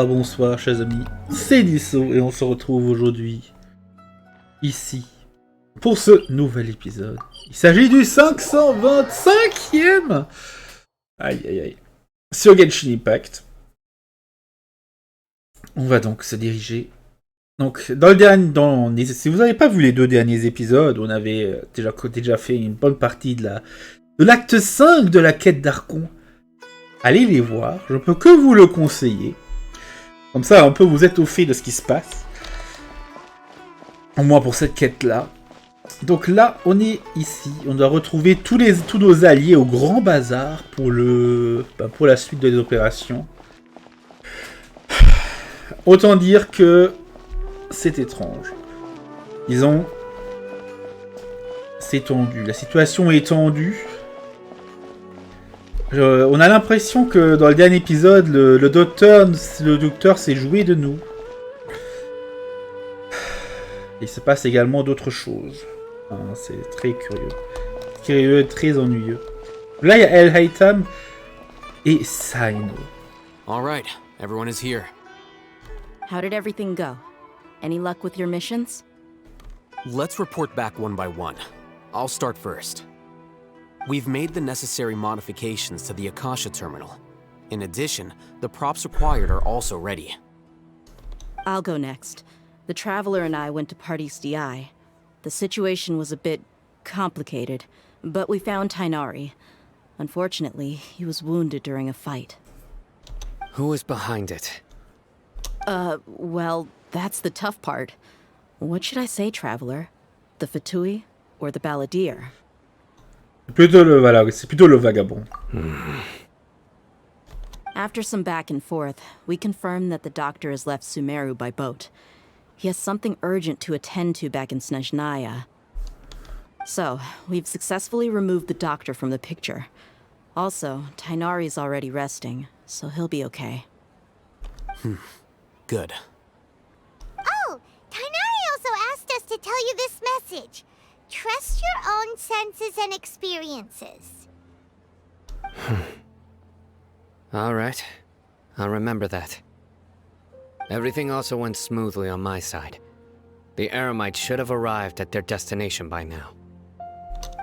bonsoir, chers amis. C'est Deaso et on se retrouve aujourd'hui, ici, pour ce nouvel épisode. Il s'agit du 525e aïe, sur Genshin Impact. On va donc se diriger. Donc, dans le dernier, si vous n'avez pas vu les deux derniers épisodes, on avait déjà fait une bonne partie de l'acte 5 de la quête d'Archon. Allez les voir, je peux que vous le conseiller. Comme ça, un peu vous étoffer de ce qui se passe. Au moins pour cette quête-là. Donc là, on est ici. On doit retrouver tous nos alliés au grand bazar pour la suite des opérations. Autant dire que c'est étrange. Disons, c'est tendu. La situation est tendue. On a l'impression que dans le dernier épisode, le docteur s'est joué de nous. Il se passe également d'autres choses. C'est très curieux, très ennuyeux. Là, il y a Alhaitam et Salut. All right, everyone is here. How did everything go? Any luck with your missions? Let's report back one by one. I'll start first. We've made the necessary modifications to the Akasha terminal. In addition, the props required are also ready. I'll go next. The Traveler and I went to Party's DI. The situation was a bit complicated, but we found Tainari. Unfortunately, he was wounded during a fight. Who was behind it? Well, that's the tough part. What should I say, Traveler? The Fatui or the Balladeer? C'est plutôt le vagabond. After some back and forth, we confirmed that the doctor has left Sumeru by boat. He has something urgent to attend to back in Snezhnaya. So, we've successfully removed the doctor from the picture. Also, Tainari's already resting, so he'll be okay. Good. Oh, Tainari also asked us to tell you this message. Trust your own senses and experiences. All right. I'll remember that. Everything also went smoothly on my side. The Eremites should have arrived at their destination by now.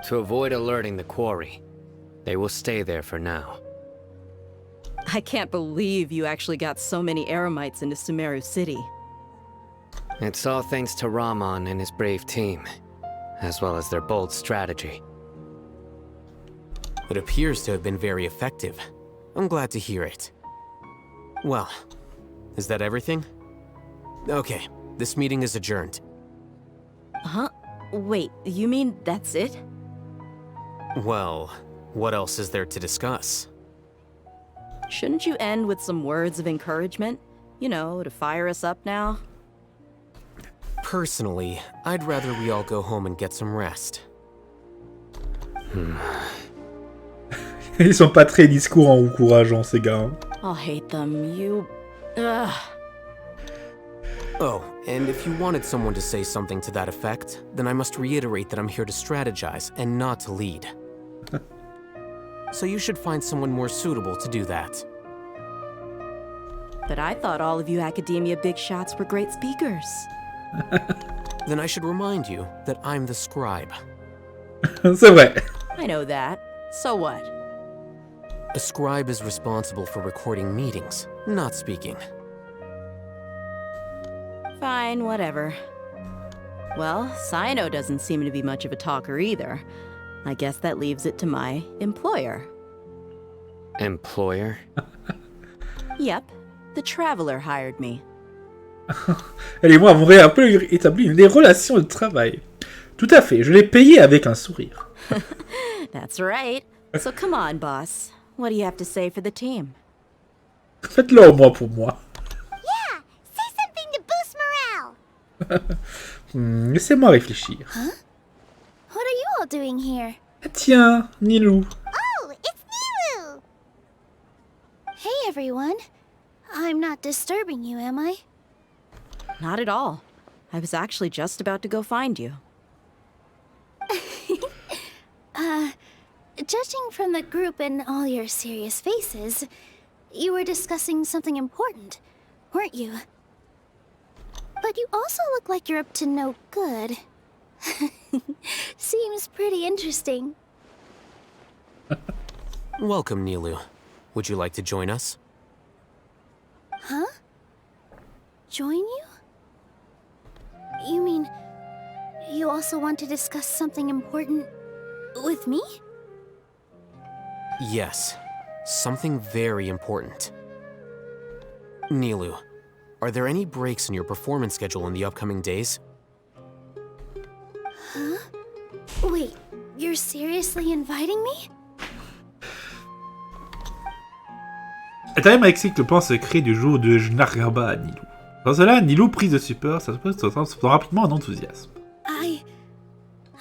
To avoid alerting the quarry, they will stay there for now. I can't believe you actually got so many Eremites into Sumeru City. It's all thanks to Rahman and his brave team, as well as their bold strategy. It appears to have been very effective. I'm glad to hear it. Well, is that everything? Okay, this meeting is adjourned. Huh? Wait, you mean that's it? Well, what else is there to discuss? Shouldn't you end with some words of encouragement? You know, to fire us up now? Personally, I'd rather we all go home and get some rest. Ils sont pas très discours encourageants, ces gars. I'll hate them, Ugh. Oh, and if you wanted someone to say something to that effect, then I must reiterate that I'm here to strategize and not to lead. So you should find someone more suitable to do that. But I thought all of you academia big shots were great speakers. Then I should remind you that I'm the scribe. C'est vrai. I know that. So what? A scribe is responsible for recording meetings, not speaking. Fine, whatever. Well, Sino doesn't seem to be much of a talker either. I guess that leaves it to my employer. Employer? Yep, the Traveler hired me. Elle et moi avons établi des relations de travail. Tout à fait, je l'ai payé avec un sourire. That's right. So come on, boss. What do you have to say for the team? Faites-le au moins pour moi. Yeah, say something to boost morale. Laissez-moi réfléchir. Huh? What are you all doing here? Ah tiens, Nilou. Oh, it's Nilu! Hey everyone. I'm not disturbing you, am I? Not at all. I was actually just about to go find you. Judging from the group and all your serious faces, you were discussing something important. weren't you? But you also look like you're up to no good. Seems pretty interesting. Welcome, Nilu. Would you like to join us? Huh? Join you? You mean you also want to discuss something important with me? Yes. Something very important. Nilu, are there any breaks in your performance schedule in the upcoming days? Huh? Wait, you're seriously inviting me? Alhaitam explique le plan secret du jour de Jnargaba à Nilou. Dans cela, Nilou, prise de stupeur, ça se transforme rapidement en enthousiasme.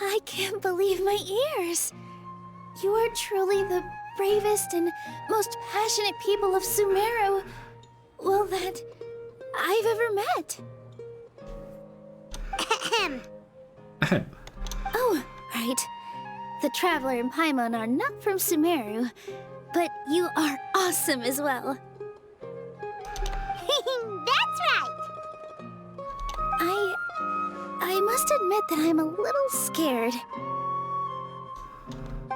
I can't believe my ears. You are truly the bravest and most passionate people of Sumeru, well, that I've ever met. Oh, right. The Traveler and Paimon are not from Sumeru, but you are awesome as well. That's right! I must admit that I'm a little scared.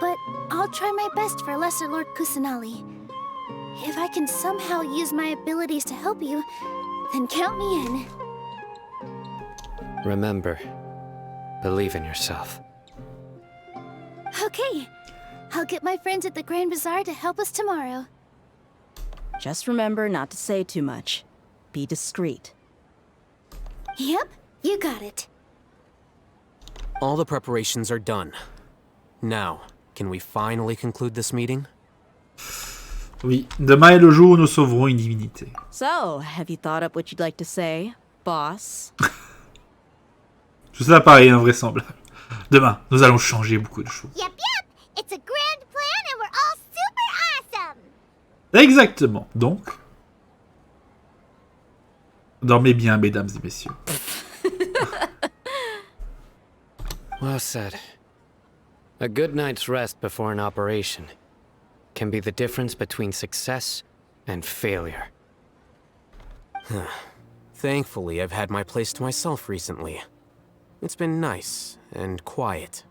But I'll try my best for Lesser Lord Kusanali. If I can somehow use my abilities to help you, then count me in. Remember, believe in yourself. Okay. I'll get my friends at the Grand Bazaar to help us tomorrow. Just remember not to say too much. Be discreet. Yep, you got it. All the preparations are done. Now, can we finally conclude this meeting? Oui, demain est le jour où nous sauverons une divinité. So, have you thought up what you'd like to say, boss? Tout ça paraît invraisemblable. Demain, nous allons changer beaucoup de choses. Yep. It's a grand plan and we're all super awesome. Exactement. Donc, dormez bien, mesdames et messieurs. Well said. A good night's rest before an operation can be the difference between success and failure. Thankfully, I've had my place to myself recently. It's been nice and quiet.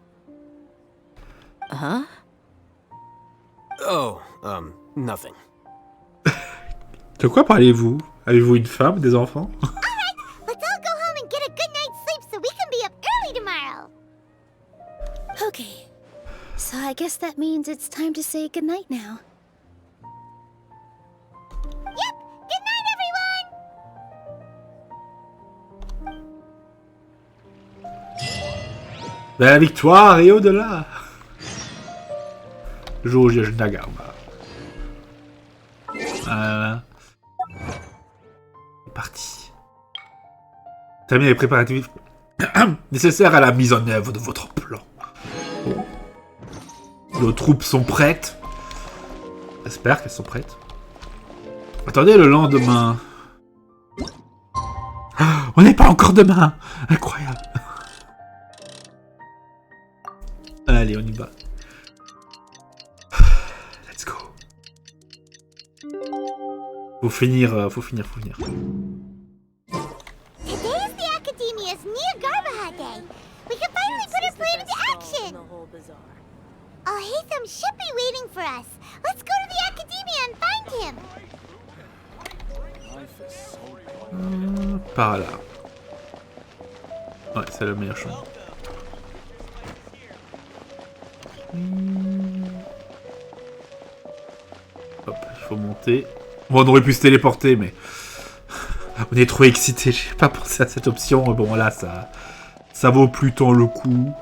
Huh? Oh, nothing. De quoi parlez-vous? Avez-vous une femme, des enfants? Alright, let's all go home and get a good night's sleep so we can be up early tomorrow. Okay, so I guess that means it's time to say goodnight now. Yep, good night everyone! La victoire et au-delà. Aujourd'hui, je n'agarde. Voilà. C'est parti. Terminez les préparatifs nécessaires à la mise en œuvre de votre plan. Bon. Nos troupes sont prêtes. J'espère qu'elles sont prêtes. Attendez le lendemain. On n'est pas encore demain. Incroyable. Allez, on y va. Let's go. Faut finir. Today is the Academia's Garbaha Day. We can finally put our plan into action. Alhaitam should be waiting for us. Let's go to the Academia and find him. Par là. Ouais, c'est le meilleur chemin. Hop, il faut monter. Bon, on aurait pu se téléporter, mais on est trop excité. J'ai pas pensé à cette option. Bon, là, ça vaut plutôt le coup.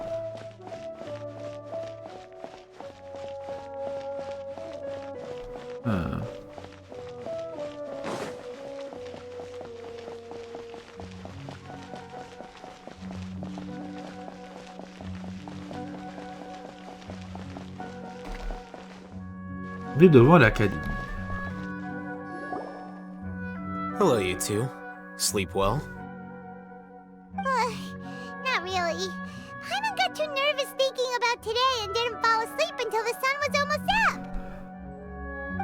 On est devant l'académie. Hello, you two. Sleep well? Not really. Paimon got too nervous thinking about today and didn't fall asleep until the sun was almost up.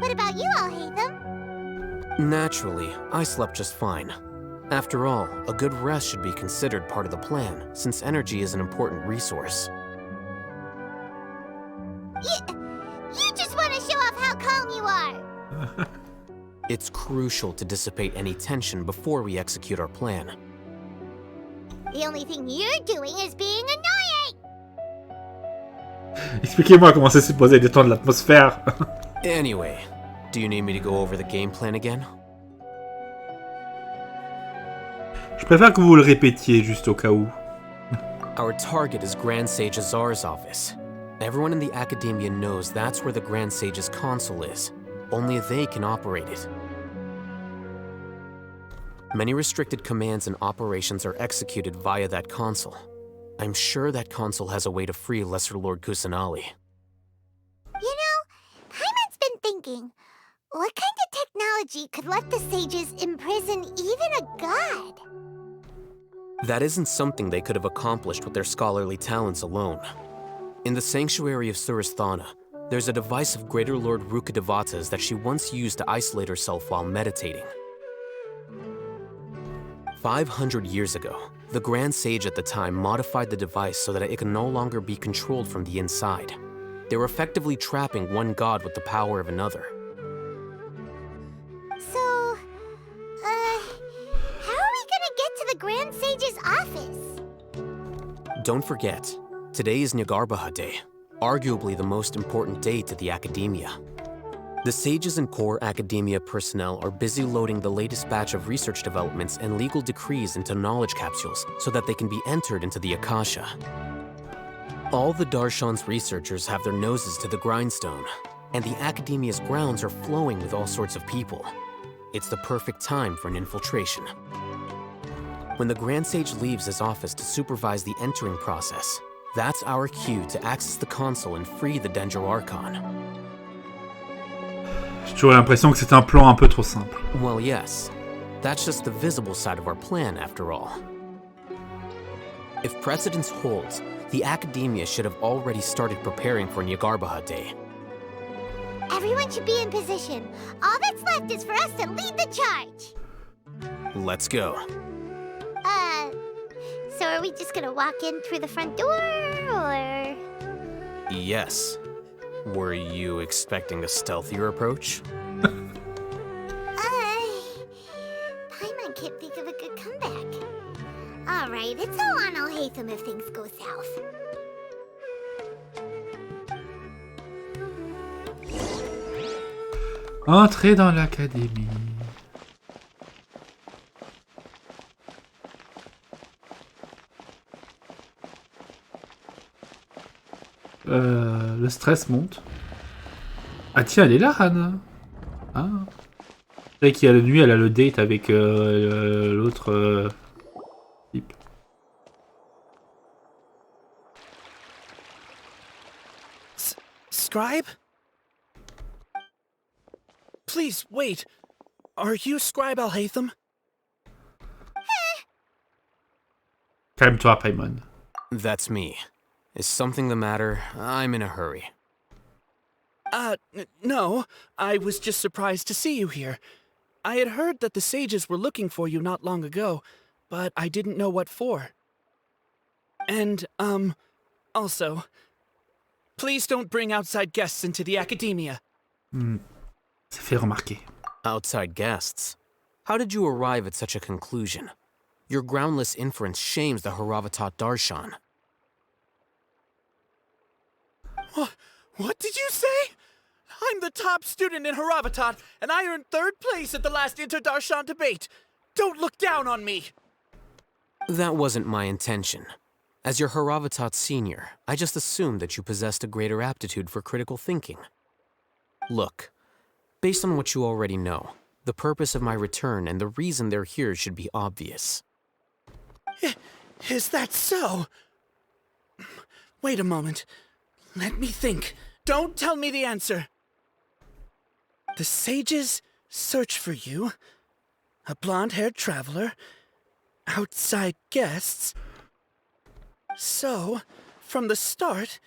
What about you, Alhaitam? Naturally, I slept just fine. After all, a good rest should be considered part of the plan, since energy is an important resource. You just want to show off how calm you are! It's crucial to dissipate any tension before we execute our plan. The only thing you're doing is being annoying! Expliquez-moi comment c'est supposé détendre l'atmosphère. Anyway, do you need me to go over the game plan again? Je préfère que vous le répétiez juste au cas où. Our target is Grand Sage Azar's office. Everyone in the academia knows that's where the Grand Sage's console is. Only they can operate it. Many restricted commands and operations are executed via that console. I'm sure that console has a way to free Lesser Lord Kusanali. You know, Paimon's been thinking, what kind of technology could let the sages imprison even a god? That isn't something they could have accomplished with their scholarly talents alone. In the sanctuary of Surasthana, there's a device of Greater Lord Rukkhadevata's that she once used to isolate herself while meditating. 500 years ago, the Grand Sage at the time modified the device so that it could no longer be controlled from the inside. They were effectively trapping one god with the power of another. So, how are we gonna get to the Grand Sage's office? Don't forget, today is Nyagarbha Day, arguably the most important day to the academia. The sages and core academia personnel are busy loading the latest batch of research developments and legal decrees into knowledge capsules so that they can be entered into the Akasha. All the Darshan's researchers have their noses to the grindstone, and the academia's grounds are flowing with all sorts of people. It's the perfect time for an infiltration. When the Grand Sage leaves his office to supervise the entering process, that's our cue to access the console and free the Dendro Archon. J'ai toujours l'impression que c'est un plan un peu trop simple. Well, yes. That's just the visible side of our plan, after all. If precedence holds, the academia should have already started preparing for Nyagarbha Day. Everyone should be in position. All that's left is for us to lead the charge. Let's go. So are we just gonna walk in through the front door, or...? Yes. Were you expecting a stealthier approach? Paimon can't think of a good comeback. Alright, it's all on Alhaitam if things go south. Entrez dans l'académie. Le stress monte. Ah tiens, elle est là, Hannah. Ah. C'est vrai qu'il y a la nuit, elle a le date avec l'autre type. Scribe? Please, wait. Are you Scribe Alhaitam? Calme-toi, Paimon. That's me. Is something the matter? I'm in a hurry. No. I was just surprised to see you here. I had heard that the sages were looking for you not long ago, but I didn't know what for. And, also, please don't bring outside guests into the academia. C'est fait remarquer. Outside guests? How did you arrive at such a conclusion? Your groundless inference shames the Haravatat Darshan. What did you say? I'm the top student in Haravatat, and I earned 3rd place at the last Inter-Darshan debate. Don't look down on me! That wasn't my intention. As your Haravatat senior, I just assumed that you possessed a greater aptitude for critical thinking. Look, based on what you already know, the purpose of my return and the reason they're here should be obvious. Is that so? Wait a moment. Let me think. Don't tell me the answer. The sages search for you. A blonde-haired traveler. Outside guests. So, from the start,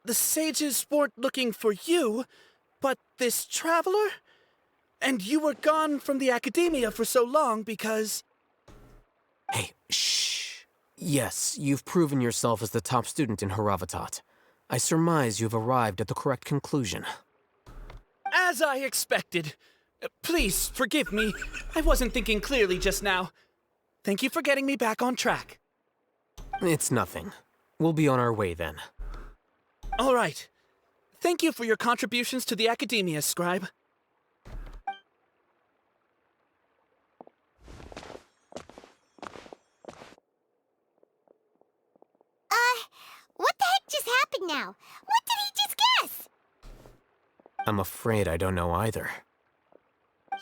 the sages weren't looking for you, but this traveler? And you were gone from the academia for so long because... Hey, shh. Yes, you've proven yourself as the top student in Haravatat. I surmise you've arrived at the correct conclusion. As I expected. Please, forgive me. I wasn't thinking clearly just now. Thank you for getting me back on track. It's nothing. We'll be on our way then. All right. Thank you for your contributions to the academia, Scribe. What the heck just happened now? What did he just guess? I'm afraid I don't know either.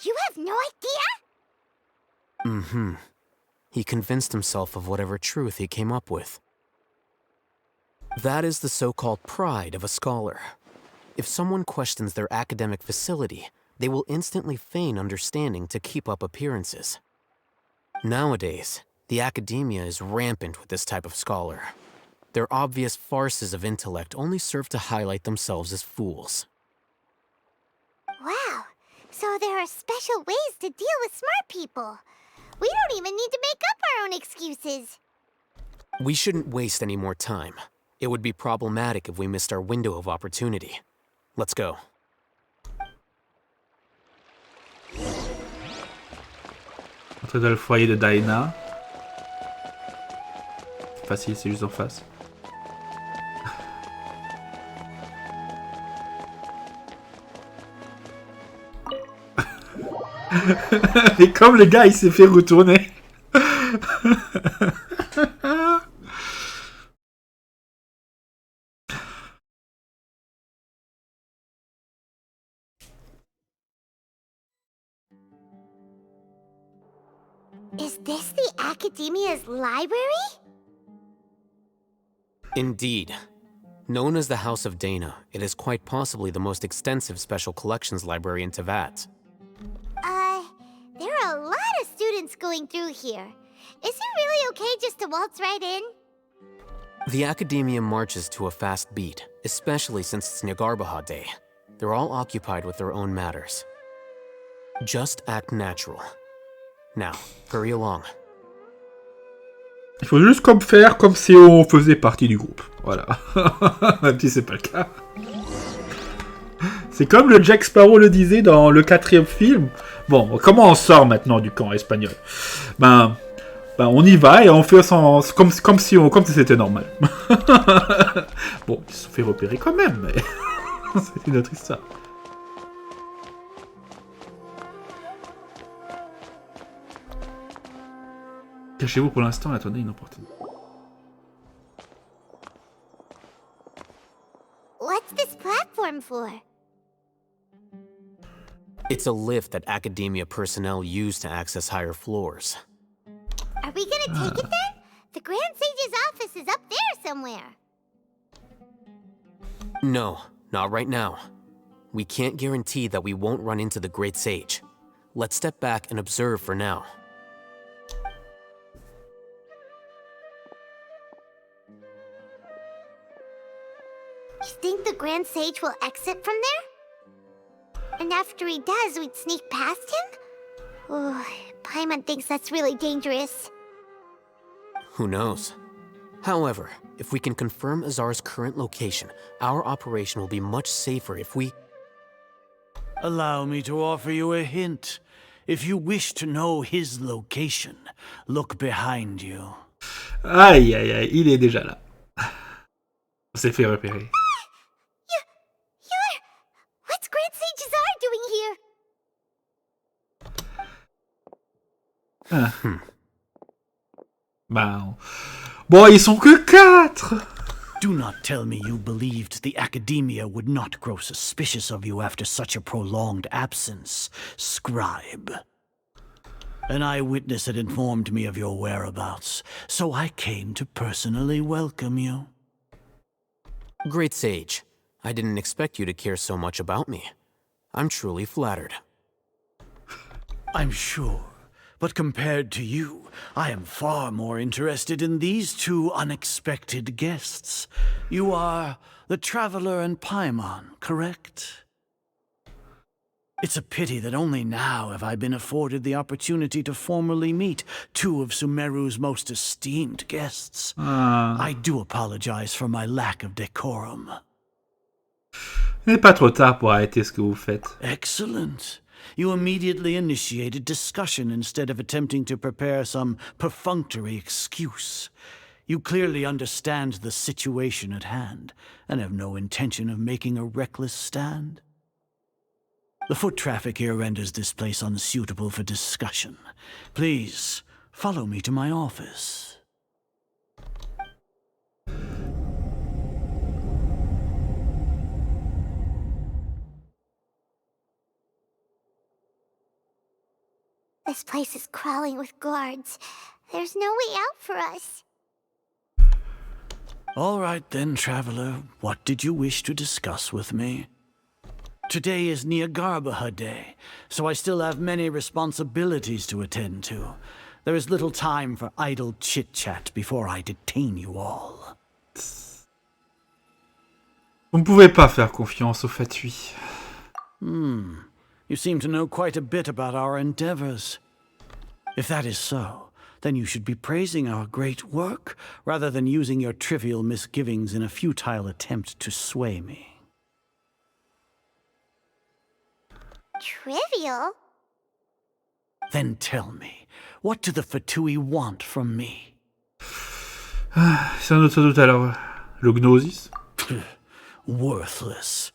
You have no idea? Mm-hmm. He convinced himself of whatever truth he came up with. That is the so-called pride of a scholar. If someone questions their academic facility, they will instantly feign understanding to keep up appearances. Nowadays, the academia is rampant with this type of scholar. Their obvious farces of intellect only serve to highlight themselves as fools. Wow, so there are special ways to deal with smart people. We don't even need to make up our own excuses. We shouldn't waste any more time. It would be problematic if we missed our window of opportunity. Let's go. Entrer dans le foyer de Daina. Facile, c'est juste en face. Et comme le gars il s'est fait retourner. Is this the Academia's library? Indeed. Known as the House of Dana, it is quite possibly the most extensive special collections library in Teyvat. There are a lot of students going through here. Is it really okay just to waltz right in? The Academia marches to a fast beat, especially since it's Nagarbaha Day. They're all occupied with their own matters. Just act natural. Now, hurry along. Il faut juste faire comme si on faisait partie du groupe. Voilà. Même si c'est pas le cas. C'est comme le Jack Sparrow le disait dans le 4e film. Bon, comment on sort maintenant du camp espagnol? Ben on y va et on fait comme si c'était normal. Bon, ils se sont fait repérer quand même, mais c'est une autre histoire. Cachez-vous pour l'instant, attendez une opportunité. What's this platform for? It's a lift that Academia personnel use to access higher floors. Are we gonna take it then? The Grand Sage's office is up there somewhere. No, not right now. We can't guarantee that we won't run into the Great Sage. Let's step back and observe for now. You think the Grand Sage will exit from there? And after he does, we'd sneak past him? Oh, Paimon thinks that's really dangerous. Who knows? However, if we can confirm Azar's current location, our operation will be much safer if we... Allow me to offer you a hint. If you wish to know his location, look behind you. Aïe, aïe, aïe, il est déjà là. On s'est fait repérer. What's Grand Sage Azar doing here? Bon, ils sont que 4. Do not tell me you believed the Academia would not grow suspicious of you after such a prolonged absence, Scribe. An eyewitness had informed me of your whereabouts, so I came to personally welcome you. Great Sage, I didn't expect you to care so much about me. I'm truly flattered. I'm sure, but compared to you, I am far more interested in these two unexpected guests. You are the Traveler and Paimon, correct? It's a pity that only now have I been afforded the opportunity to formally meet two of Sumeru's most esteemed guests. I do apologize for my lack of decorum. Il n'est pas trop tard pour arrêter ce que vous faites. Excellent. You immediately initiated discussion instead of attempting to prepare some perfunctory excuse. You clearly understand the situation at hand, and have no intention of making a reckless stand. The foot traffic here renders this place unsuitable for discussion. Please, follow me to my office. This place is crawling with guards. There's no way out for us. All right then, traveler. What did you wish to discuss with me? Today is Niagarbaha Day, so I still have many responsibilities to attend to. There is little time for idle chit-chat before I detain you all. Vous ne pouvez pas faire confiance au fatui. You seem to know quite a bit about our endeavors. If that is so, then you should be praising our great work, rather than using your trivial misgivings in a futile attempt to sway me. Trivial? Then tell me, what do the Fatui want from me? C'est un autre doute alors. Le Gnosis? Worthless.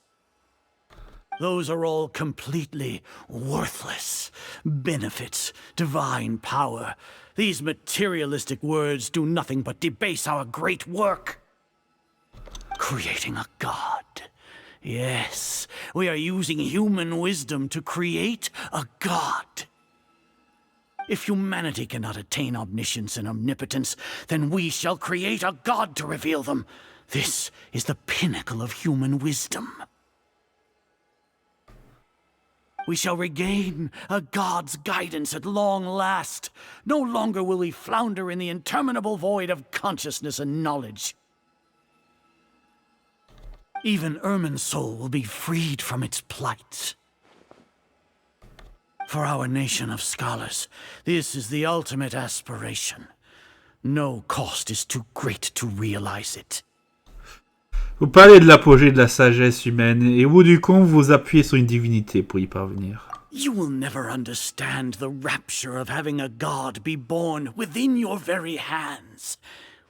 Those are all completely worthless. Benefits, divine power. These materialistic words do nothing but debase our great work. Creating a god. Yes, we are using human wisdom to create a god. If humanity cannot attain omniscience and omnipotence, then we shall create a god to reveal them. This is the pinnacle of human wisdom. We shall regain a god's guidance at long last. No longer will we flounder in the interminable void of consciousness and knowledge. Even Ermin's soul will be freed from its plight. For our nation of scholars, this is the ultimate aspiration. No cost is too great to realize it. Vous parlez de l'apogée de la sagesse humaine, et au bout du compte, vous appuyez sur une divinité pour y parvenir. You will never understand the rapture of having a god be born within your very hands.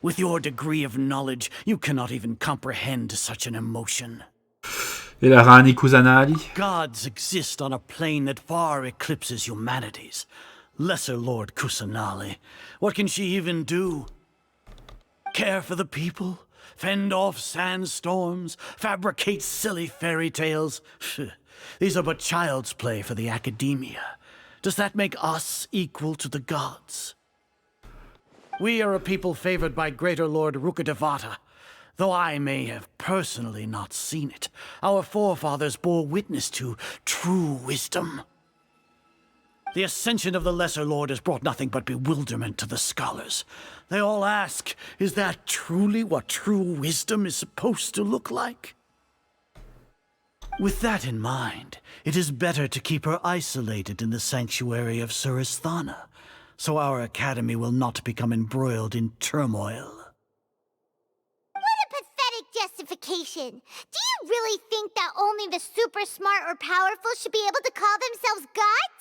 With your degree of knowledge, you cannot even comprehend such an emotion. Et la Rani Kusanali? Gods exist on a plane that far eclipses humanity's. Lesser Lord Kusanali, what can she even do? Care for the people? Fend off sandstorms? Fabricate silly fairy tales? These are but child's play for the academia. Does that make us equal to the gods? We are a people favored by Greater Lord Rukadevata. Though I may have personally not seen it, our forefathers bore witness to true wisdom. The ascension of the Lesser Lord has brought nothing but bewilderment to the scholars. They all ask, is that truly what true wisdom is supposed to look like? With that in mind, it is better to keep her isolated in the sanctuary of Suristhana, so our academy will not become embroiled in turmoil. What a pathetic justification! Do you really think that only the super smart or powerful should be able to call themselves gods?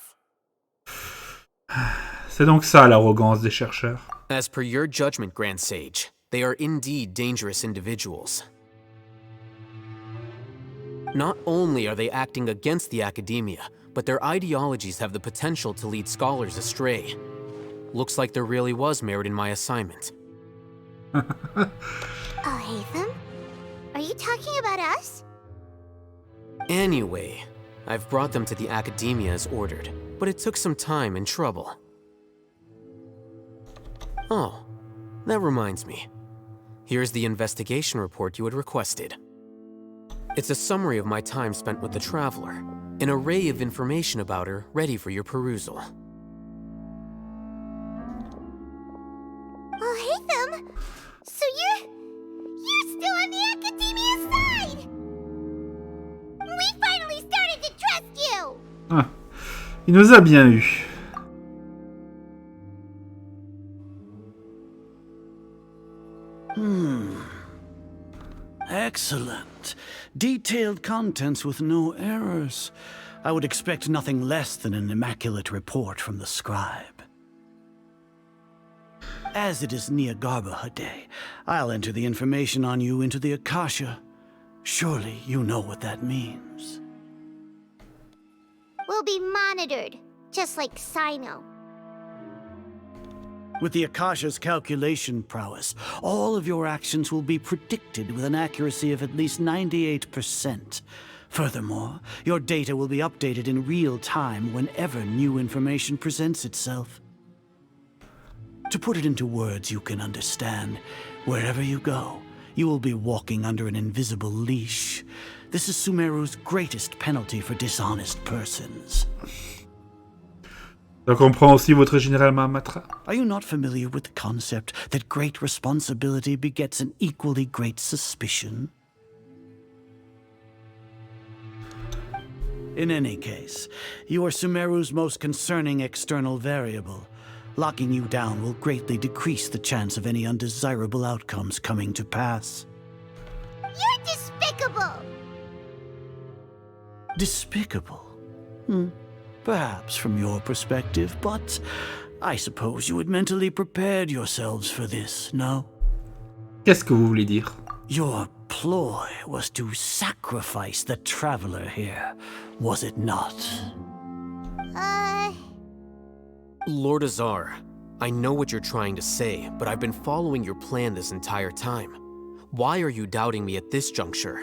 C'est donc ça l'arrogance des chercheurs. As per your judgment, Grand Sage, they are indeed dangerous individuals. Not only are they acting against the academia, but their ideologies have the potential to lead scholars astray. Looks like there really was merit in my assignment. Alhaitam? Are you talking about us? Anyway, I've brought them to the academia as ordered, but it took some time and trouble. Oh, that reminds me. Here's the investigation report you had requested. It's a summary of my time spent with the Traveler, an array of information about her ready for your perusal. Alhaitam? So you're still on the academia side! We finally started to trust you! Ah, il nous a bien eu. Excellent. Detailed contents with no errors. I would expect nothing less than an immaculate report from the scribe. As it is Niagarbaha Day, I'll enter the information on you into the Akasha. Surely you know what that means. We'll be monitored, just like Sino. With the Akasha's calculation prowess, all of your actions will be predicted with an accuracy of at least 98%. Furthermore, your data will be updated in real time whenever new information presents itself. To put it into words you can understand, wherever you go, you will be walking under an invisible leash. This is Sumeru's greatest penalty for dishonest persons. Ça comprend aussi votre général Mahamatra. Are you not familiar with the concept that great responsibility begets an equally great suspicion? In any case, you are Sumeru's most concerning external variable. Locking you down will greatly decrease the chance of any undesirable outcomes coming to pass. You're despicable! Despicable? Perhaps from your perspective, but I suppose you had mentally prepared yourselves for this, no? Qu'est-ce que vous voulez dire? Your ploy was to sacrifice the traveler here, was it not? Lord Azar, I know what you're trying to say, but I've been following your plan this entire time. Why are you doubting me at this juncture?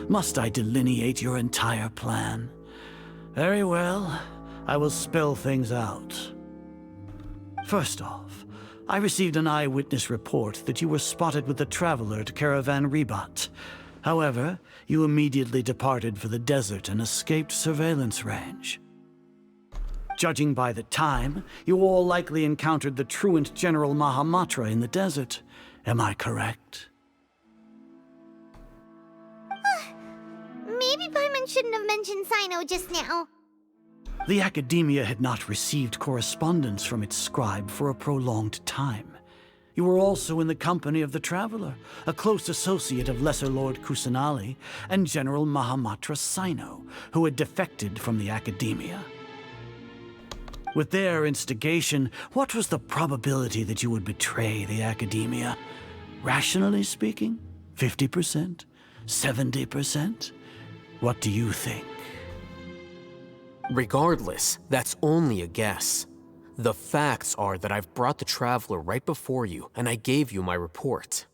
Must I delineate your entire plan? Very well, I will spell things out. First off, I received an eyewitness report that you were spotted with the traveler at Caravan Ribat. However, you immediately departed for the desert and escaped surveillance range. Judging by the time, you all likely encountered the truant General Mahamatra in the desert. Am I correct? Maybe Paimon shouldn't have mentioned Sino just now. The Academia had not received correspondence from its scribe for a prolonged time. You were also in the company of the Traveler, a close associate of Lesser Lord Kusanali, and General Mahamatra Sino, who had defected from the Academia. With their instigation, what was the probability that you would betray the Academia? Rationally speaking, 50%? 70%? What do you think? Regardless, that's only a guess. The facts are that I've brought the Traveler right before you, and I gave you my report.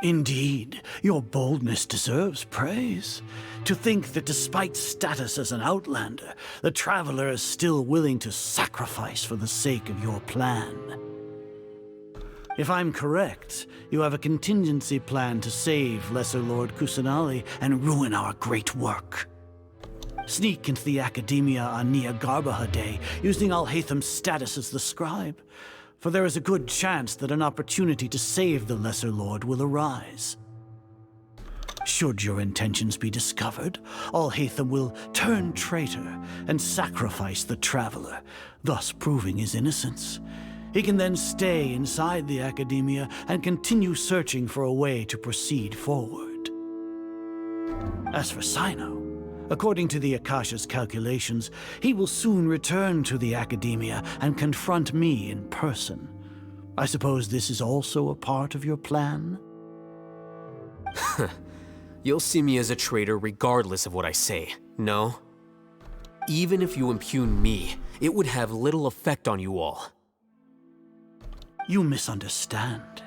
Indeed, your boldness deserves praise. To think that despite status as an outlander, the Traveler is still willing to sacrifice for the sake of your plan. If I'm correct, you have a contingency plan to save Lesser Lord Kusanali and ruin our great work. Sneak into the Academia on Niagarbaha Day, using Alhaitam's status as the scribe. For there is a good chance that an opportunity to save the Lesser Lord will arise. Should your intentions be discovered, Alhaitam will turn traitor and sacrifice the Traveler, thus proving his innocence. He can then stay inside the Academia and continue searching for a way to proceed forward. As for Sino, according to the Akasha's calculations, he will soon return to the Academia and confront me in person. I suppose this is also a part of your plan? You'll see me as a traitor regardless of what I say, no? Even if you impugn me, it would have little effect on you all. You misunderstand.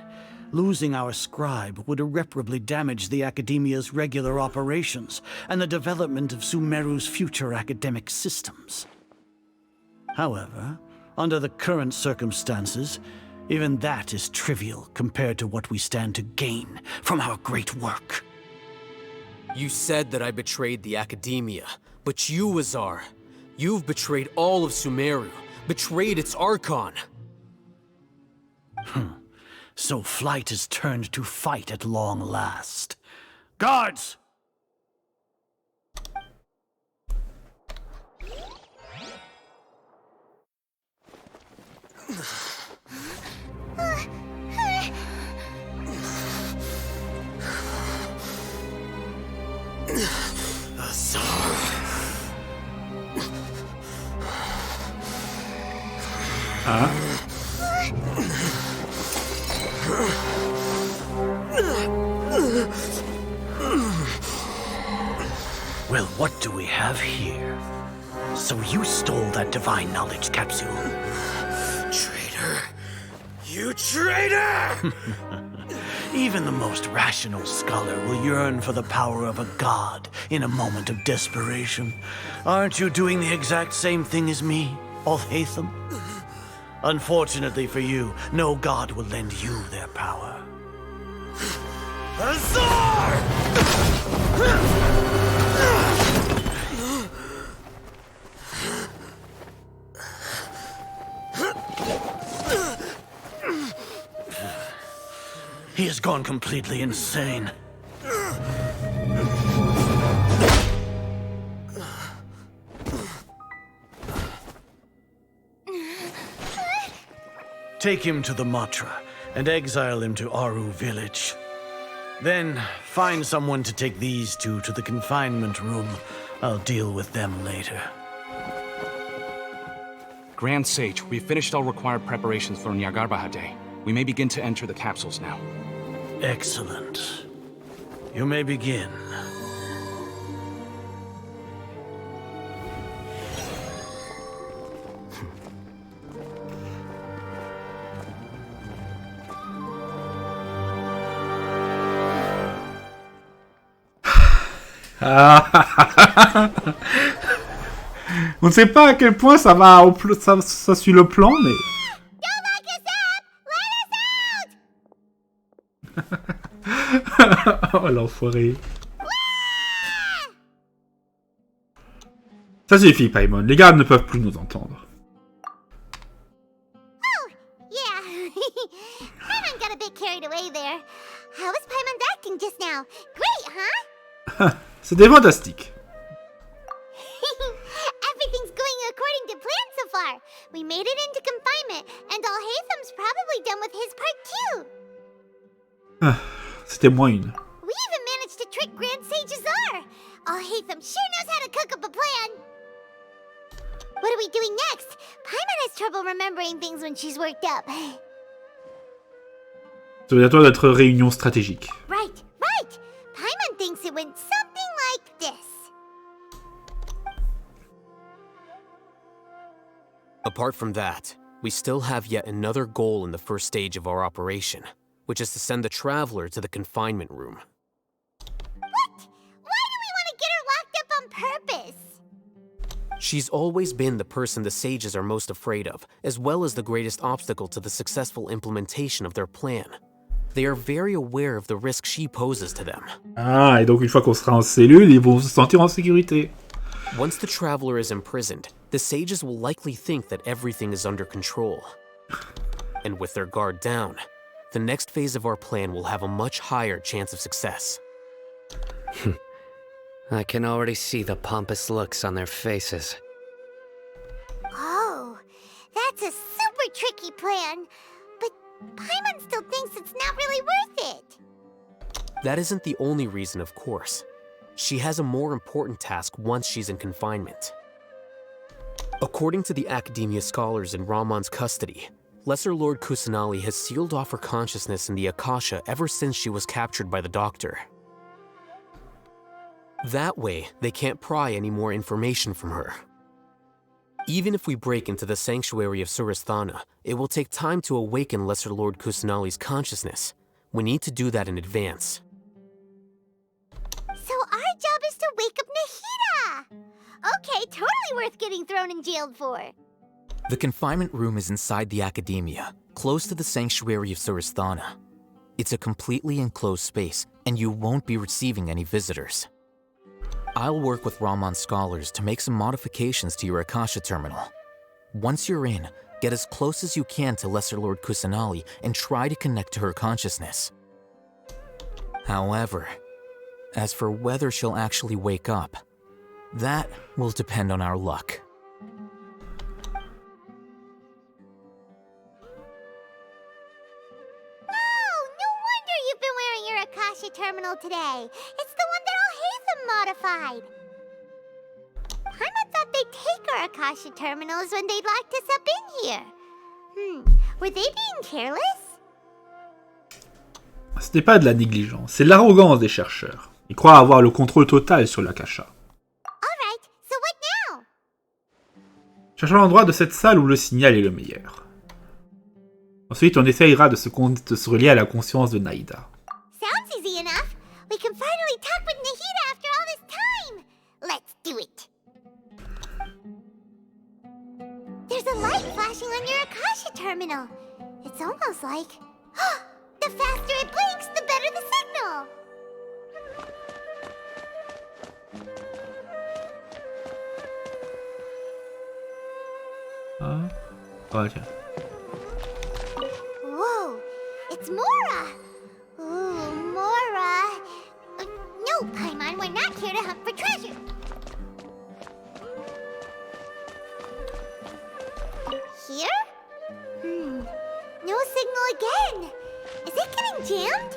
Losing our scribe would irreparably damage the Academia's regular operations and the development of Sumeru's future academic systems. However, under the current circumstances, even that is trivial compared to what we stand to gain from our great work. You said that I betrayed the Academia, but you, Azar, you've betrayed all of Sumeru, betrayed its Archon. So flight has turned to fight at long last. Guards! Ah. Well, what do we have here? So you stole that divine knowledge capsule? Traitor! You traitor! Even the most rational scholar will yearn for the power of a god in a moment of desperation. Aren't you doing the exact same thing as me, Alhaitam? Unfortunately for you, no god will lend you their power. Azar! He has gone completely insane. Take him to the Matra and exile him to Aru village. Then find someone to take these two to the confinement room. I'll deal with them later. Grand Sage, we've finished all required preparations for Nyagarbha Day. We may begin to enter the capsules now. Excellent. You may begin. On ne sait pas à quel point ça va ça suit le plan, mais... Oh l'enfoiré. Ça suffit, Paimon. Les gardes ne peuvent plus nous entendre. Oh, yeah. Paimon got a bit carried away there. How was Paimon's acting just now? Great, huh? C'était fantastique. Everything's going according to plan so far. We made it into confinement, and Alhaitam's probably done with his part too. C'était moins une. We even managed to trick Grand Sage Azar. Alhaitam sure knows how to cook up a plan. What are we doing next? Paimon has trouble remembering things when she's worked up. Ça veut dire toi d'être réunion stratégique. Right, right. Paimon thinks it went something like this. Apart from that, we still have yet another goal in the first stage of our operation, which is to send the Traveler to the confinement room. What? Why do we want to get her locked up on purpose? She's always been the person the sages are most afraid of, as well as the greatest obstacle to the successful implementation of their plan. They are very aware of the risk she poses to them. Ah, et donc une fois qu'on sera en cellule, ils vont se sentir en sécurité. Once the Traveler is imprisoned, the sages will likely think that everything is under control. And with their guard down, the next phase of our plan will have a much higher chance of success. I can already see the pompous looks on their faces. Oh, that's a super tricky plan. But Paimon still thinks it's not really worth it. That isn't the only reason, of course. She has a more important task once she's in confinement. According to the Academia scholars in Ramon's custody, Lesser Lord Kusanali has sealed off her consciousness in the Akasha ever since she was captured by the Doctor. That way, they can't pry any more information from her. Even if we break into the sanctuary of Surasthana, it will take time to awaken Lesser Lord Kusanali's consciousness. We need to do that in advance. So our job is to wake up Nahida! Okay, totally worth getting thrown and jailed for. The confinement room is inside the Academia, close to the sanctuary of Surasthana. It's a completely enclosed space, and you won't be receiving any visitors. I'll work with Ramon's scholars to make some modifications to your Akasha terminal. Once you're in, get as close as you can to Lesser Lord Kusanali and try to connect to her consciousness. However, as for whether she'll actually wake up, that will depend on our luck. Akasha Terminal today. It's the one that Alhaitam modified. Paimon thought they'd take our Akasha Terminals when they'd locked us up in here. Were they being careless? Ce n'est pas de la négligence, c'est de l'arrogance des chercheurs. Ils croient avoir le contrôle total sur l'Akasha. Alright, so what now? Cherchons l'endroit de cette salle où le signal est le meilleur. Ensuite, on essayera de se relier à la conscience de Nahida. Sounds easy enough. We can finally talk with Nahida after all this time. Let's do it. There's a light flashing on your Akasha terminal. It's almost like... the faster it blinks, the better the signal. Oh, tiens. Whoa, it's Mora. Ooh, Mora. No, Paimon, we're not here to hunt for treasure. Here? No signal again. Is it getting jammed?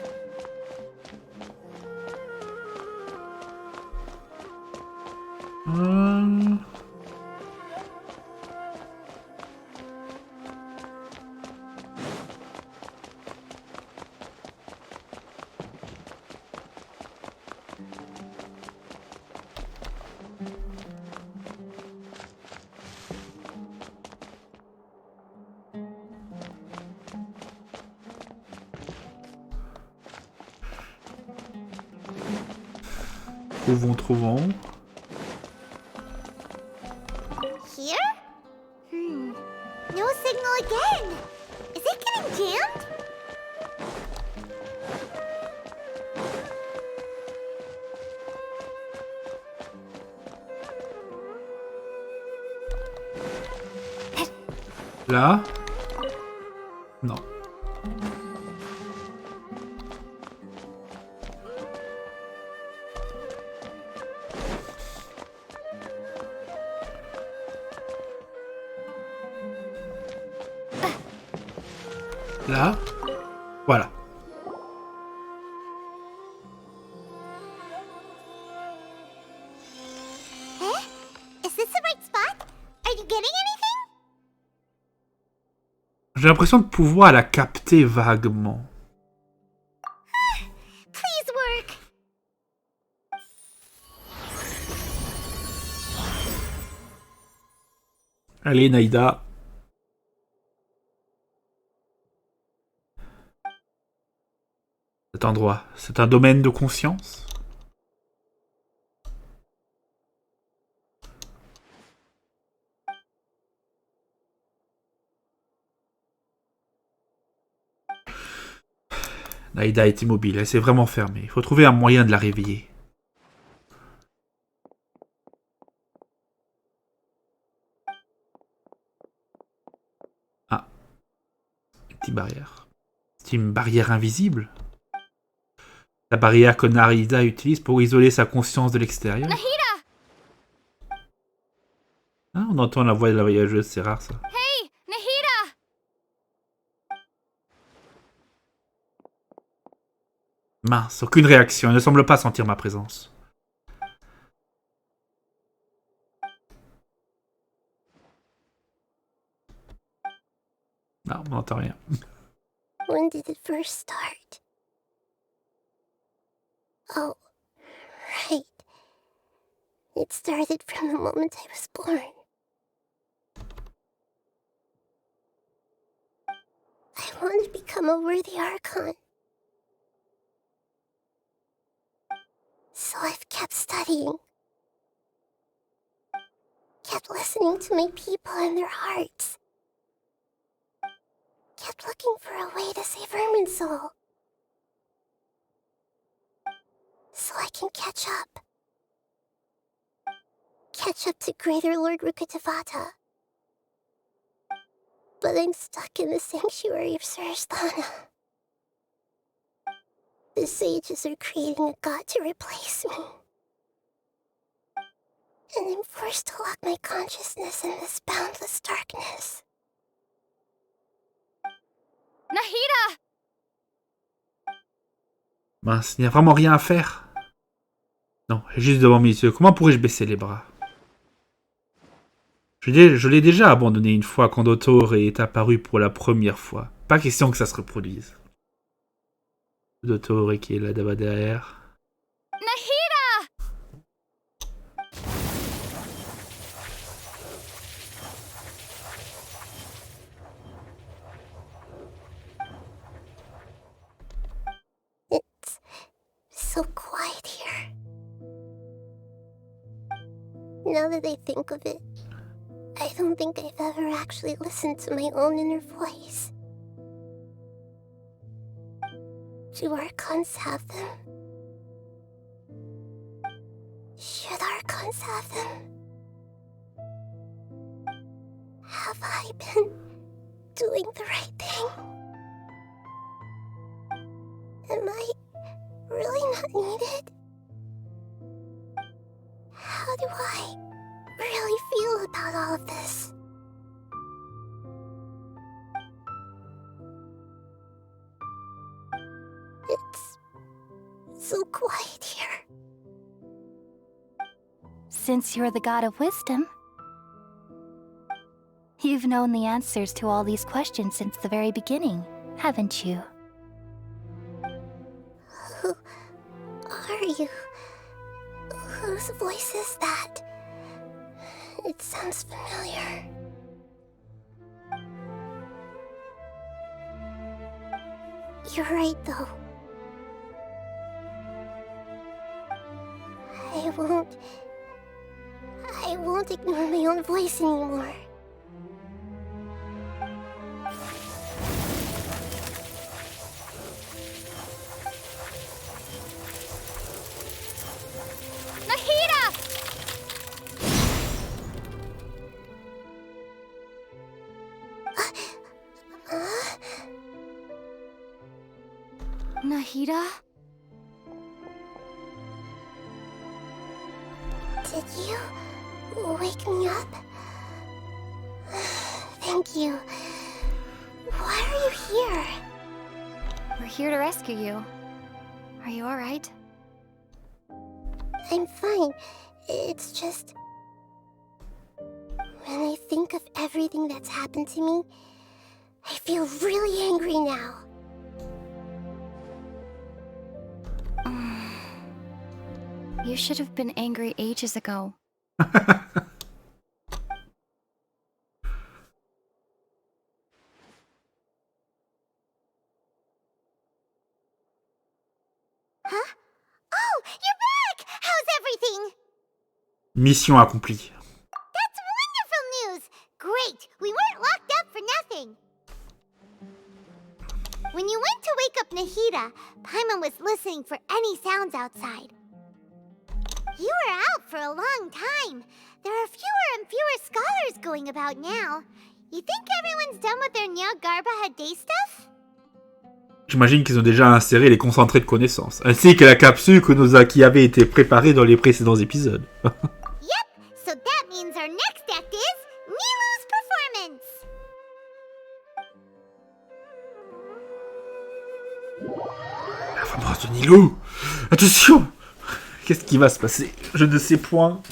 Trouvons. Here? No signal again. Is it getting jammed? Là? Non. Là, voilà. Is this the right spot? Are you getting anything? J'ai l'impression de pouvoir la capter vaguement. Please work. Allez, Nahida. Cet endroit, c'est un domaine de conscience? Nahida est immobile, elle s'est vraiment fermée. Il faut trouver un moyen de la réveiller. Ah. Une petite barrière. C'est une barrière invisible? La barrière que Nahida utilise pour isoler sa conscience de l'extérieur. Nahida! Ah, on entend la voix de la voyageuse, c'est rare ça. Hey, Nahida! Mince, aucune réaction, elle ne semble pas sentir ma présence. Non, on n'entend rien. When did it first start? Oh, right. It started from the moment I was born. I want to become a worthy Archon. So I've kept studying. Kept listening to my people and their hearts. Kept looking for a way to save Irminsul. So I can catch up. Catch up to Greater Lord Rukkhadevata. But I'm stuck in the sanctuary of Surasthana. The sages are creating a god to replace me. And I'm forced to lock my consciousness in this boundless darkness. Nahida! Mince, il n'y a vraiment rien à faire. Non, juste devant mes yeux. Comment pourrais-je baisser les bras? Je l'ai déjà abandonné une fois quand Dottore est apparu pour la première fois. Pas question que ça se reproduise. Dottore qui est là d'abord derrière. Nahida! It's so quiet here. Now that I think of it, I don't think I've ever actually listened to my own inner voice. Do Archons have them? Should Archons have them? Have I been doing the right thing? Am I really not needed? How do I really feel about all of this? It's so quiet here. Since you're the god of wisdom, you've known the answers to all these questions since the very beginning, haven't you? Who are you? Whose voice is that? It sounds familiar. You're right, though. I won't ignore my own voice anymore. Nahida? Did you wake me up? Thank you. Why are you here? We're here to rescue you. Are you alright? I'm fine. It's just... when I think of everything that's happened to me, I feel really angry now. You should have been angry ages ago. Huh? Oh, you're back! How's everything? Mission accomplie. That's wonderful news! Great! We weren't locked up for nothing! When you went to wake up Nahida, Paimon was listening for any sounds outside. You were out for a long time. There are fewer and fewer scholars going about now. You think everyone's done with their Garbaha Day stuff? J'imagine qu'ils ont déjà inséré les concentrés de connaissances, ainsi que la capsule qui avait été préparée dans les précédents épisodes. Yep, so that means our next act is Nilou's performance. La fameuse de Nilou. Attention! Qu'est-ce qui va se passer? Je ne sais point.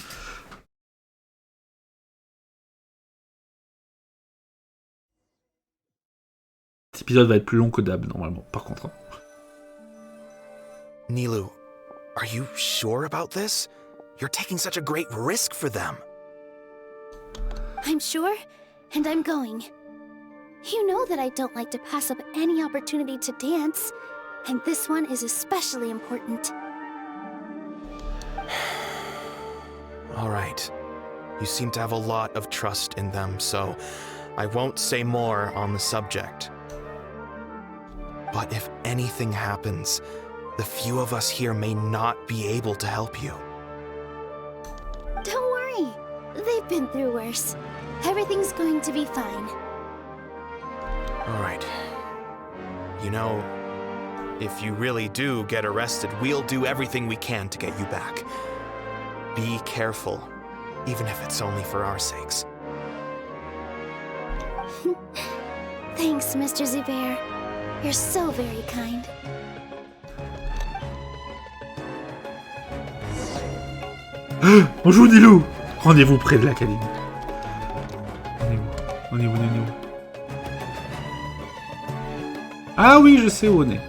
Cet épisode va être plus long que d'hab, normalement, par contre. Nilou, are you sure about this? You're taking such a great risk for them. I'm sure, and I'm going. You know that I don't like to pass up any opportunity to dance, and this one is especially important. All right. You seem to have a lot of trust in them, so I won't say more on the subject. But if anything happens, the few of us here may not be able to help you. Don't worry. They've been through worse. Everything's going to be fine. All right. You know, if you really do get arrested, we'll do everything we can to get you back. Be careful, even if it's only for our sakes. Thanks, Mr. Zubair. You're so very kind. Bonjour Nilou. Rendez-vous près de l'académie. On est où? Ah oui, je sais où on est.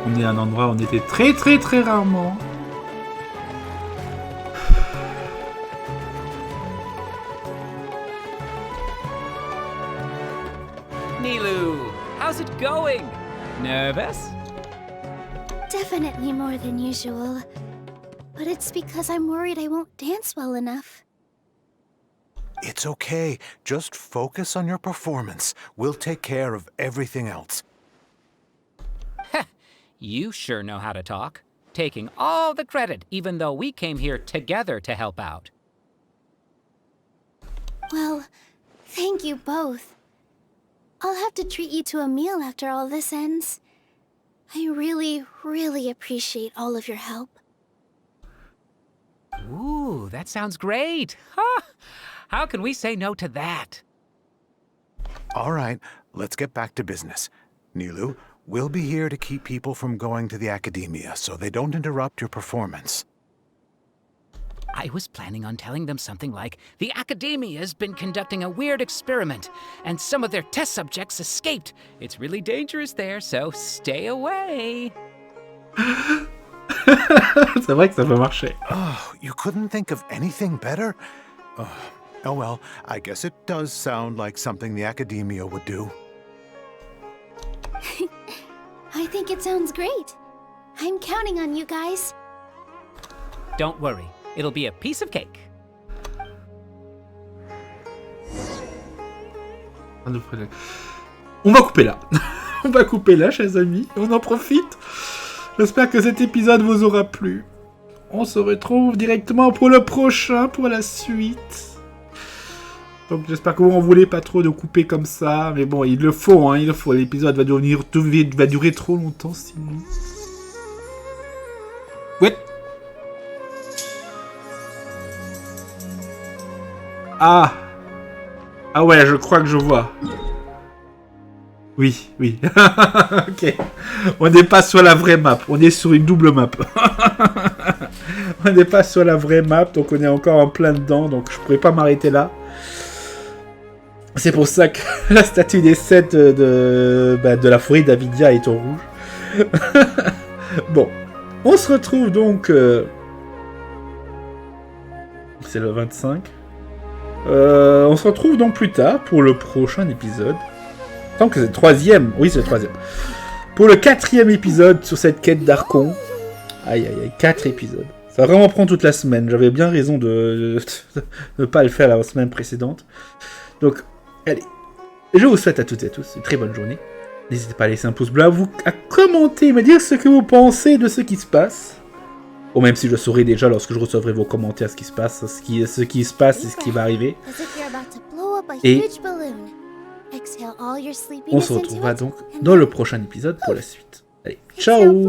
On est à un endroit où on était très rarement. Nilou, how's it going? Nervous? Definitely more than usual. But it's because I'm worried I won't dance well enough. It's okay. Just focus on your performance. We'll take care of everything else. You sure know how to talk. Taking all the credit, even though we came here together to help out. Well, thank you both. I'll have to treat you to a meal after all this ends. I really appreciate all of your help. Ooh, that sounds great. Huh? How can we say no to that? All right, let's get back to business. Nilou, we'll be here to keep people from going to the academia so they don't interrupt your performance. I was planning on telling them something like, the Academia's been conducting a weird experiment, and some of their test subjects escaped. It's really dangerous there, so stay away. C'est vrai que ça peut marcher. Oh, you couldn't think of anything better? Oh well, I guess it does sound like something the Academia would do. I think it sounds great. I'm counting on you guys. Don't worry. It'll be a piece of cake. On va couper là. On va couper là, chers amis. On en profite. J'espère que cet épisode vous aura plu. On se retrouve directement pour le prochain, pour la suite. Donc j'espère que vous en voulez pas trop de couper comme ça. Mais bon, il le faut, hein, il le faut. L'épisode va durer trop longtemps sinon. Ouais. Ah ouais, je crois que je vois. Oui. Ok. On n'est pas sur la vraie map. On est sur une double map. On n'est pas sur la vraie map, donc on est encore en plein dedans, donc je pourrais pas m'arrêter là. C'est pour ça que la statue des 7 de la forêt d'Avidia est en rouge. Bon. On se retrouve donc... C'est le 25. On se retrouve donc plus tard pour le prochain épisode. Tant que c'est le 3e. Oui, c'est le 3e. Pour le 4e épisode sur cette quête d'Archon. Aïe, 4 épisodes. Ça va vraiment prendre toute la semaine. J'avais bien raison de ne pas le faire la semaine précédente. Donc, allez. Je vous souhaite à toutes et à tous une très bonne journée. N'hésitez pas à laisser un pouce bleu, à commenter, me dire ce que vous pensez de ce qui se passe. Ou même si je saurai déjà lorsque je recevrai vos commentaires ce qui se passe, ce qui se passe et ce qui va arriver. Et on se retrouvera donc dans le prochain épisode pour la suite. Allez, ciao!